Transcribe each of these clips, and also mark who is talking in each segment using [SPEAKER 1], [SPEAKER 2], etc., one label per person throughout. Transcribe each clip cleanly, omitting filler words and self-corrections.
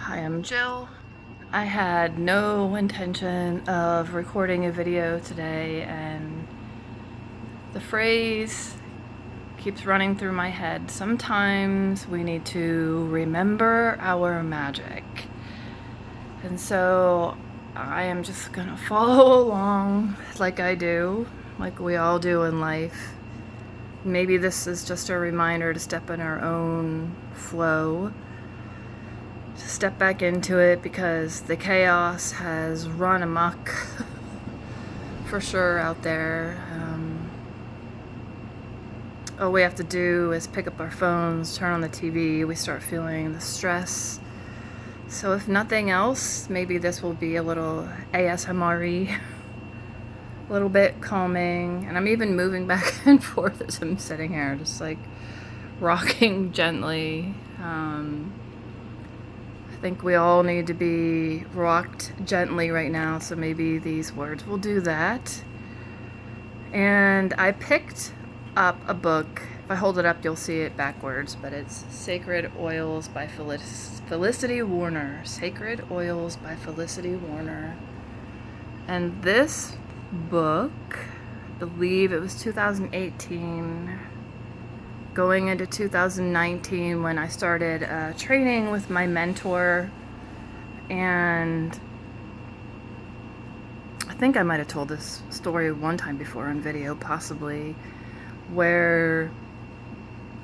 [SPEAKER 1] Hi, I'm Jill. I had no intention of recording a video today, and the phrase keeps running through my head. Sometimes we need to remember our magic. And so I am just gonna follow along like I do, like we all do in life. Maybe this is just a reminder to step in our own flow, to step back into it, because the chaos has run amok for sure out there. All we have to do is pick up our phones, turn on the TV, we start feeling the stress. So if nothing else, maybe this will be a little ASMR-y, a little bit calming. And I'm even moving back and forth as I'm sitting here, just like rocking gently. I think we all need to be rocked gently right now, so maybe these words will do that. And I picked up a book. If I hold it up, you'll see it backwards, but it's Sacred Oils by Felicity Warner. Sacred Oils by Felicity Warner. And this book, I believe it was 2018, going into 2019, when I started training with my mentor. And I think I might have told this story one time before on video, possibly, where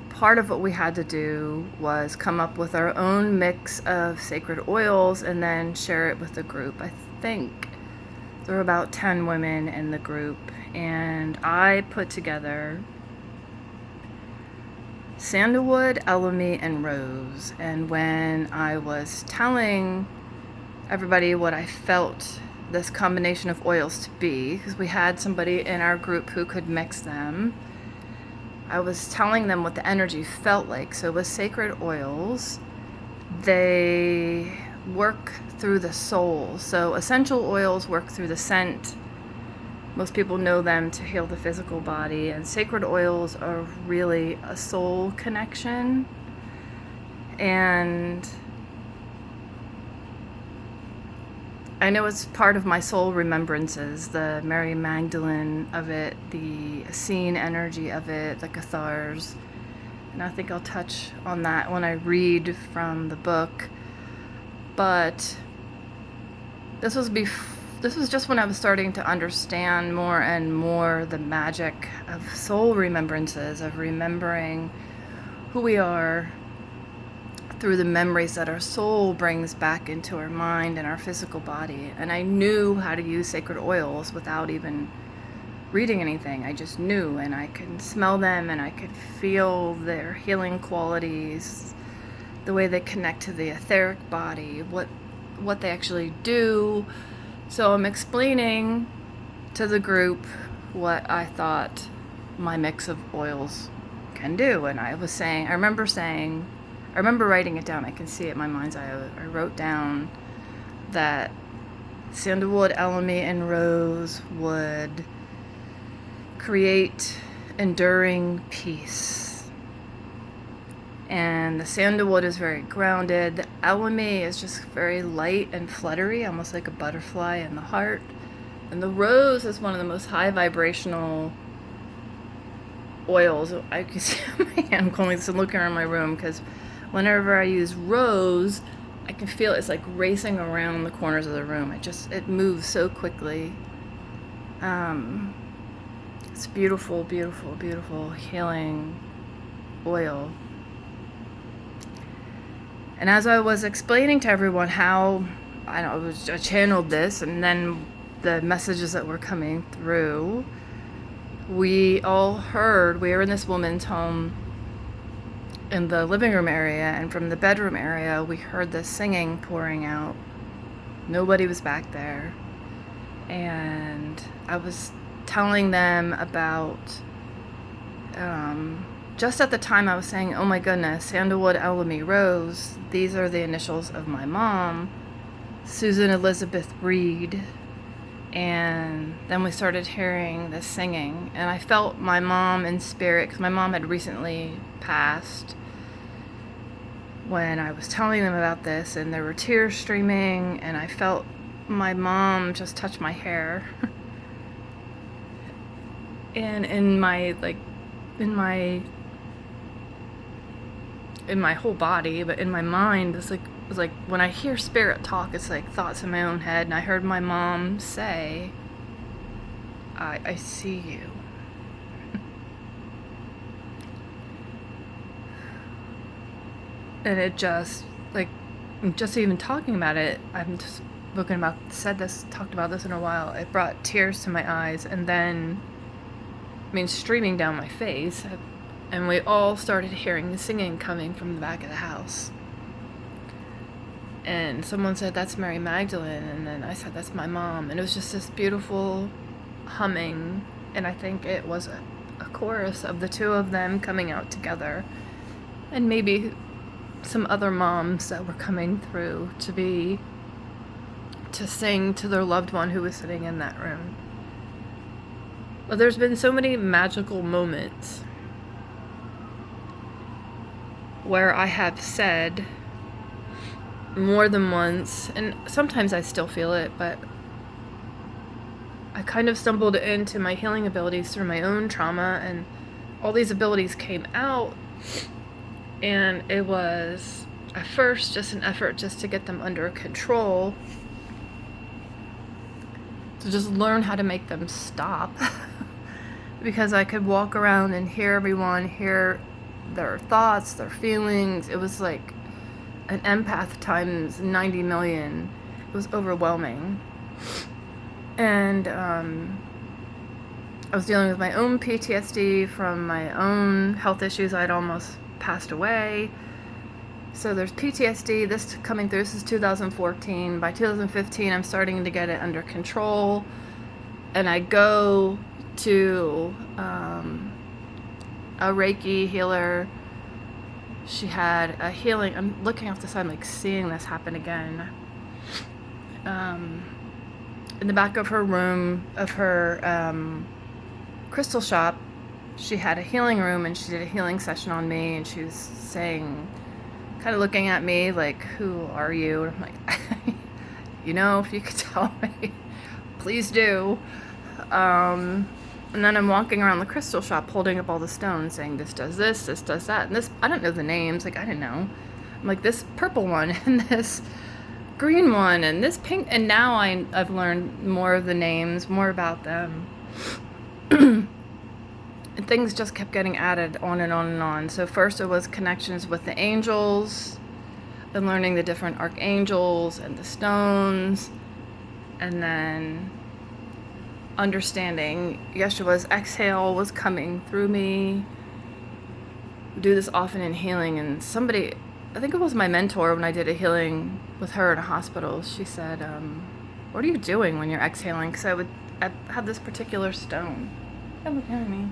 [SPEAKER 1] part of what we had to do was come up with our own mix of sacred oils and then share it with the group. I think there were about 10 women in the group, and I put together sandalwood, elemi, and rose. And when I was telling everybody what I felt this combination of oils to be, because we had somebody in our group who could mix them, I was telling them what the energy felt like. So with sacred oils, they work through the soul. So essential oils work through the scent. Most people know them to heal the physical body, and sacred oils are really a soul connection. And I know it's part of my soul remembrances, the Mary Magdalene of it, the Essene energy of it, the Cathars. And I think I'll touch on that when I read from the book. But this was just when I was starting to understand more and more the magic of soul remembrances, of remembering who we are through the memories that our soul brings back into our mind and our physical body. And I knew how to use sacred oils without even reading anything. I just knew, and I could smell them, and I could feel their healing qualities, the way they connect to the etheric body, what they actually do. So I'm explaining to the group what I thought my mix of oils can do. And I remember writing it down. I can see it in my mind's eye. I wrote down that sandalwood, elemi, and rose would create enduring peace. And the sandalwood is very grounded. The elemi is just very light and fluttery, almost like a butterfly in the heart. And the rose is one of the most high vibrational oils. I can see my hand. I'm calling this and looking around my room, because whenever I use rose, I can feel it's like racing around the corners of the room. It moves so quickly. It's beautiful, beautiful, beautiful healing oil. And as I was explaining to everyone how I channeled this, and then the messages that were coming through, we all heard, we were in this woman's home in the living room area, and from the bedroom area, we heard this singing pouring out. Nobody was back there. And I was telling them about, just at the time I was saying, oh my goodness, sandalwood, elemi, rose, these are the initials of my mom, Susan Elizabeth Reed. And then we started hearing this singing, and I felt my mom in spirit, because my mom had recently passed. when I was telling them about this, and there were tears streaming, and I felt my mom just touch my hair. And in my, like, in my whole body, but in my mind, it's like when I hear spirit talk, it's like thoughts in my own head, and I heard my mom say, I see you. And it just, like, just even talking about it, I'm just talked about this in a while, it brought tears to my eyes, and then, I mean, streaming down my face, and we all started hearing the singing coming from the back of the house. And someone said, that's Mary Magdalene, and then I said, that's my mom, and it was just this beautiful humming, and I think it was a chorus of the two of them coming out together, and maybe some other moms that were coming through to sing to their loved one who was sitting in that room. Well, there's been so many magical moments where I have said more than once, and sometimes I still feel it, but I kind of stumbled into my healing abilities through my own trauma, and all these abilities came out, and it was at first just an effort just to get them under control, to just learn how to make them stop. Because I could walk around and hear everyone, hear their thoughts, their feelings. It was like an empath times 90 million. It was overwhelming. And I was dealing with my own PTSD from my own health issues. I'd almost passed away. So there's PTSD, this coming through. This is 2014. By 2015, I'm starting to get it under control. And I go to a Reiki healer. She had a healing. I'm looking off the side, like seeing this happen again. In the back of her room, of her crystal shop, she had a healing room, and she did a healing session on me, and she was saying, kind of looking at me like, who are you? And I'm like, if you could tell me, please do. And then I'm walking around the crystal shop holding up all the stones saying, this does this does that, and this, I don't know the names, like I didn't know. I'm like, this purple one, and this green one, and this pink, and now I've learned more of the names, more about them. And things just kept getting added on and on and on. So first it was connections with the angels, then learning the different archangels and the stones, and then understanding Yeshua's exhale was coming through me. We do this often in healing, and somebody, I think it was my mentor when I did a healing with her in a hospital, she said, what are you doing when you're exhaling? Because I had this particular stone. Come look at me.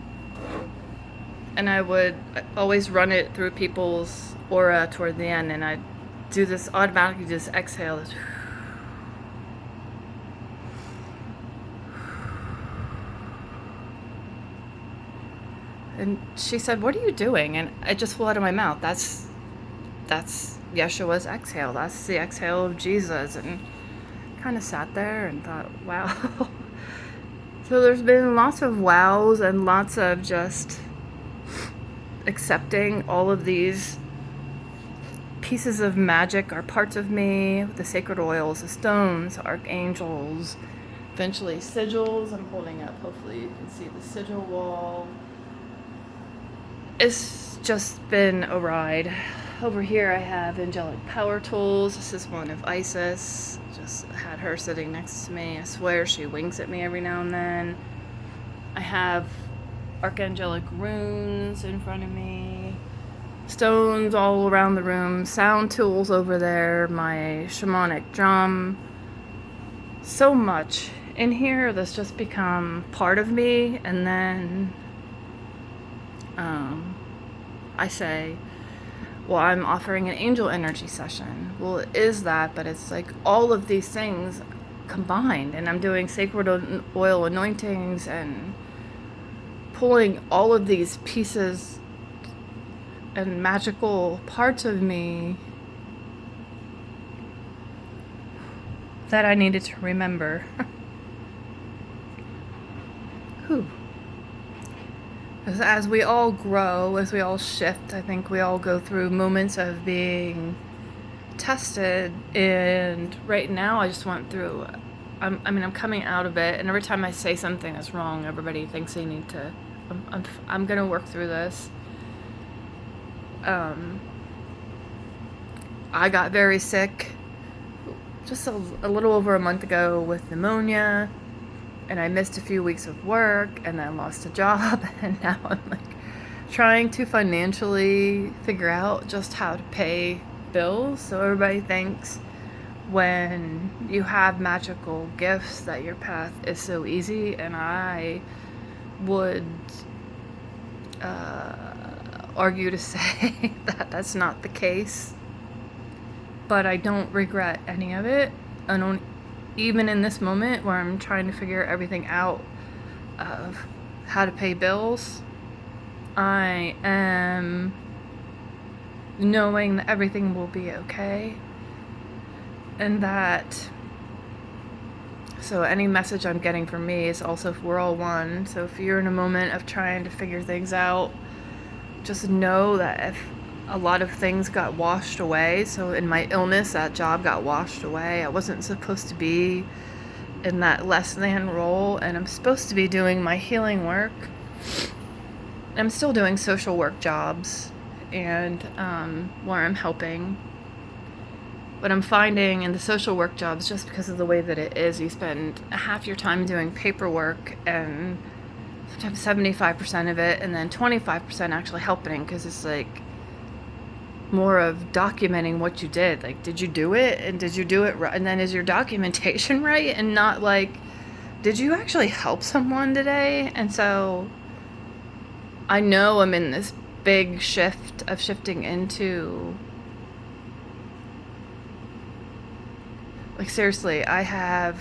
[SPEAKER 1] And I would always run it through people's aura toward the end, and I'd do this automatically, just exhale this. And she said, what are you doing? And it just flew out of my mouth. That's Yeshua's exhale. That's the exhale of Jesus. And kind of sat there and thought, wow. So there's been lots of wows and lots of just accepting all of these pieces of magic are parts of me, the sacred oils, the stones, archangels, eventually sigils. I'm holding up, hopefully you can see the sigil wall. It's just been a ride. Over here I have angelic power tools. This is one of Isis. Just had her sitting next to me. I swear she winks at me every now and then. I have archangelic runes in front of me. Stones all around the room. Sound tools over there. My shamanic drum. So much in here that's just become part of me. And then I say, well, I'm offering an angel energy session. Well, it is that, but it's like all of these things combined, and I'm doing sacred oil anointings and pulling all of these pieces and magical parts of me that I needed to remember. Whew. As we all grow, as we all shift, I think we all go through moments of being tested, and right now I just went through, I'm coming out of it, and every time I say something that's wrong, everybody thinks they need to, I'm gonna work through this. I got very sick just a little over a month ago with pneumonia, and I missed a few weeks of work, and I lost a job, and now I'm like trying to financially figure out just how to pay bills. So everybody thinks when you have magical gifts that your path is so easy, and I would argue to say that that's not the case. But I don't regret any of it. I don't, even in this moment where I'm trying to figure everything out of how to pay bills, I am knowing that everything will be okay. And that, so any message I'm getting from me is also, if we're all one. So if you're in a moment of trying to figure things out, just know that if a lot of things got washed away. So in my illness, that job got washed away. I wasn't supposed to be in that less than role, and I'm supposed to be doing my healing work. I'm still doing social work jobs, and where I'm helping. But I'm finding in the social work jobs, just because of the way that it is, you spend half your time doing paperwork and sometimes 75% of it, and then 25% actually helping, because it's like more of documenting what you did. Like, did you do it? And did you do it right? And then is your documentation right? And not like, did you actually help someone today? And so I know I'm in this big shift of shifting into, like, seriously, I have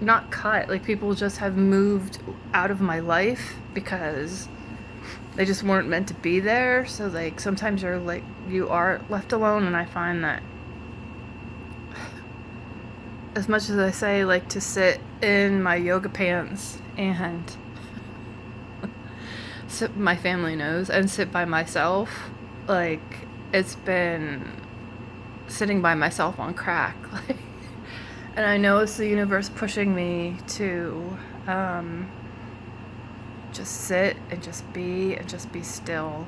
[SPEAKER 1] not cut, like, people just have moved out of my life because they just weren't meant to be there. So, like, sometimes you're like, you are left alone, and I find that as much as I say, like, to sit in my yoga pants and sit, my family knows, and sit by myself, like, it's been sitting by myself on crack. Like, and I know it's the universe pushing me to just sit and just be still,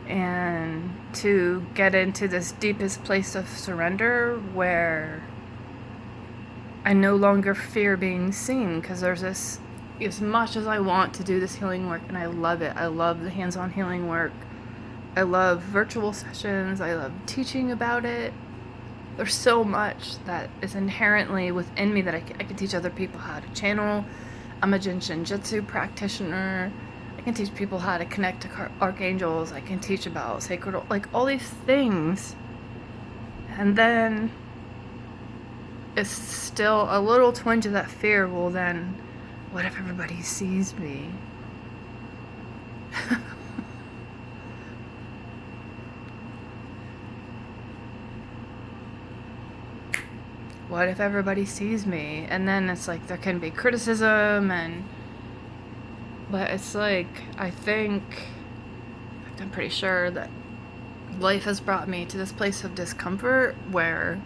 [SPEAKER 1] and to get into this deepest place of surrender where I no longer fear being seen. Because there's this, as much as I want to do this healing work, and I love it, I love the hands-on healing work, I love virtual sessions, I love teaching about it, there's so much that is inherently within me that I can teach other people how to channel. I'm a Jinshin practitioner. I can teach people how to connect to archangels. I can teach about sacred, like, all these things. And then it's still a little twinge of that fear. Well, then, what if everybody sees me? What if everybody sees me? And then it's like, there can be criticism, but it's like, I think, in fact, I'm pretty sure that life has brought me to this place of discomfort where,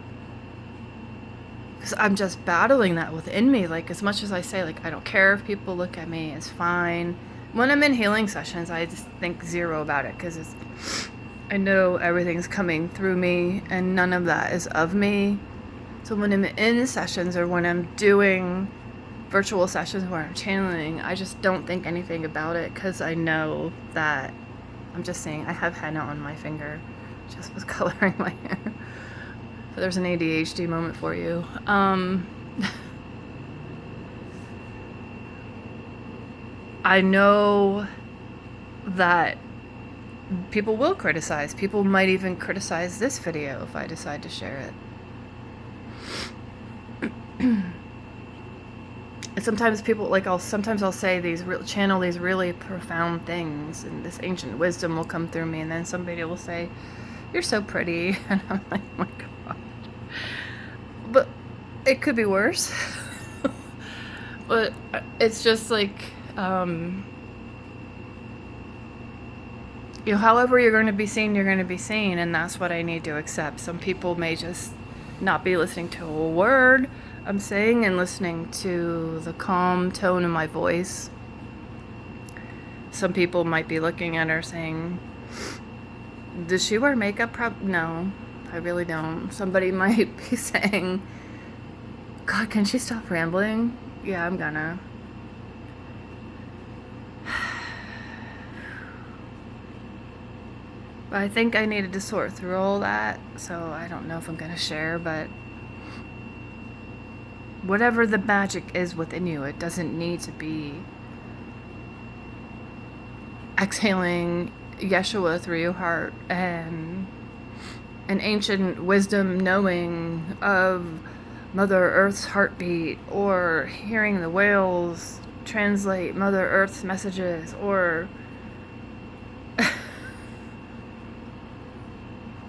[SPEAKER 1] because I'm just battling that within me. Like, as much as I say, like, I don't care if people look at me, it's fine. When I'm in healing sessions, I just think zero about it, because I know everything's coming through me, and none of that is of me. So when I'm in sessions, or when I'm doing virtual sessions where I'm channeling, I just don't think anything about it, because I know that, I'm just saying, I have henna on my finger, just was coloring my hair. So there's an ADHD moment for you. I know that people will criticize. People might even criticize this video if I decide to share it. And sometimes people, like, sometimes I'll say channel these really profound things, and this ancient wisdom will come through me, and then somebody will say, "You're so pretty," and I'm like, "Oh my God." But it could be worse. But it's just like, however you're going to be seen, you're going to be seen, and that's what I need to accept. Some people may just not be listening to a word I'm saying and listening to the calm tone of my voice. Some people might be looking at her saying, "Does she wear makeup?" No, I really don't. Somebody might be saying, "God, can she stop rambling?" Yeah, I'm gonna. But I think I needed to sort through all that, so I don't know if I'm gonna share, but whatever the magic is within you, it doesn't need to be exhaling Yeshua through your heart and an ancient wisdom knowing of Mother Earth's heartbeat, or hearing the whales translate Mother Earth's messages, or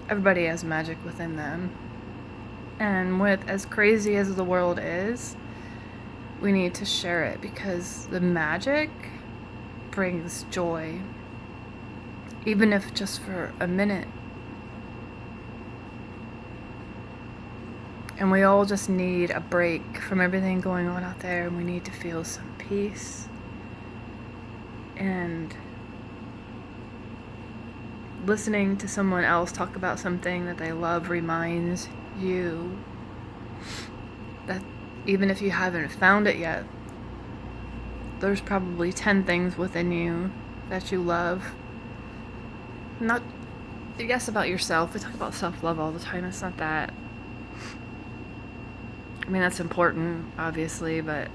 [SPEAKER 1] everybody has magic within them. And with as crazy as the world is, we need to share it, because the magic brings joy, even if just for a minute. And we all just need a break from everything going on out there, and we need to feel some peace. And listening to someone else talk about something that they love reminds you that even if you haven't found it yet, there's probably 10 things within you that you love. Not, yes, about yourself. We talk about self-love all the time. It's not that. I mean, that's important, obviously, but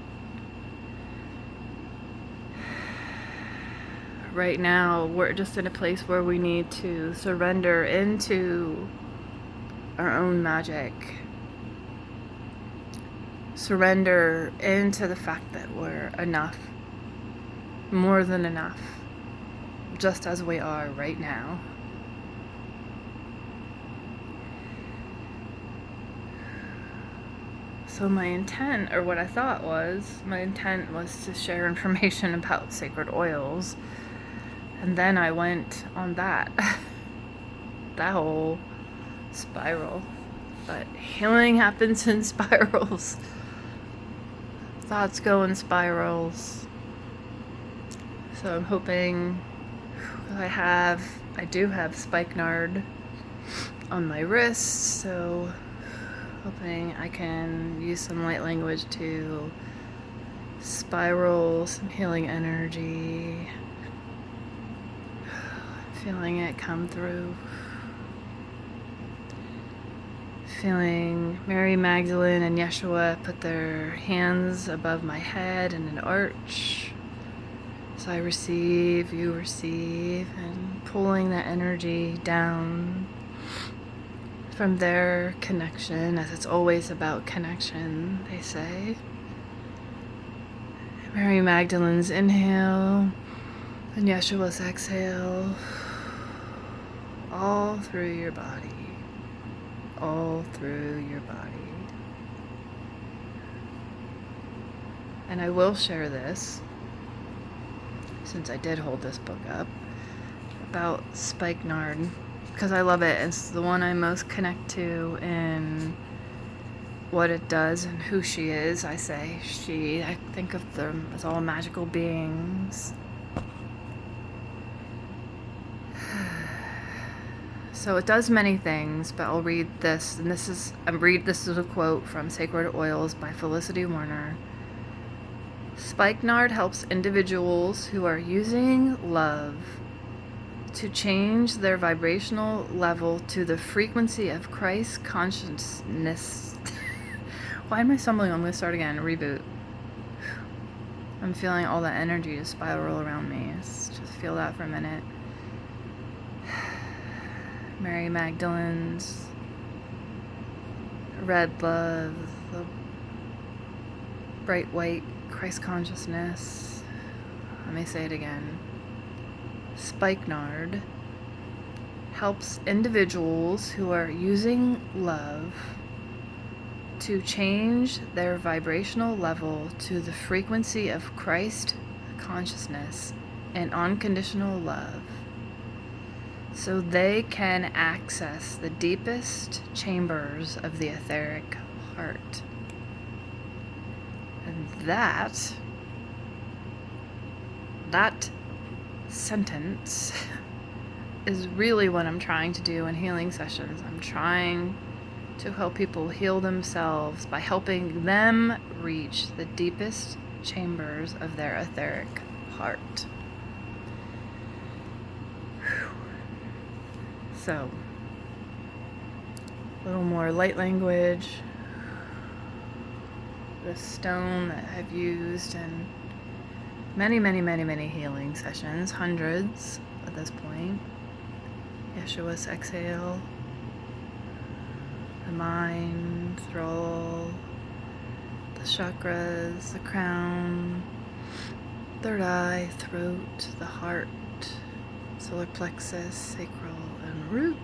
[SPEAKER 1] right now we're just in a place where we need to surrender into our own magic. Surrender into the fact that we're enough, more than enough, just as we are right now. So my intent, or what I thought was, my intent was to share information about sacred oils. And then I went on that whole spiral. But healing happens in spirals. Thoughts go in spirals. So I'm hoping I do have spikenard on my wrist, so hoping I can use some light language to spiral some healing energy. Feeling it come through. Feeling Mary Magdalene and Yeshua put their hands above my head in an arch. So I receive, you receive, and pulling that energy down from their connection, as it's always about connection, they say. Mary Magdalene's inhale and Yeshua's exhale, all through your body. All through your body. And I will share this, since I did hold this book up, about spikenard, because I love it. It's the one I most connect to in what it does and who she is. I say she. I think of them as all magical beings. So it does many things, but I'll read this, and this is a quote from Sacred Oils by Felicity Warner. Spikenard helps individuals who are using love to change their vibrational level to the frequency of Christ consciousness. Why am I stumbling? I'm going to start again. Reboot. I'm feeling all that energy just spiral around me. Just feel that for a minute. Mary Magdalene's red love, the bright white Christ consciousness. Let me say it again. Spikenard helps individuals who are using love to change their vibrational level to the frequency of Christ consciousness and unconditional love, so they can access the deepest chambers of the etheric heart. And that sentence is really what I'm trying to do in healing sessions. I'm trying to help people heal themselves by helping them reach the deepest chambers of their etheric heart. So, a little more light language. The stone that I've used in many healing sessions, hundreds at this point. Yeshua's exhale, the mind, thrall, the chakras, the crown, third eye, throat, the heart, solar plexus, sacral, and root.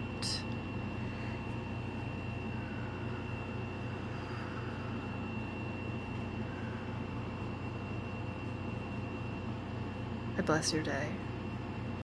[SPEAKER 1] I bless your day.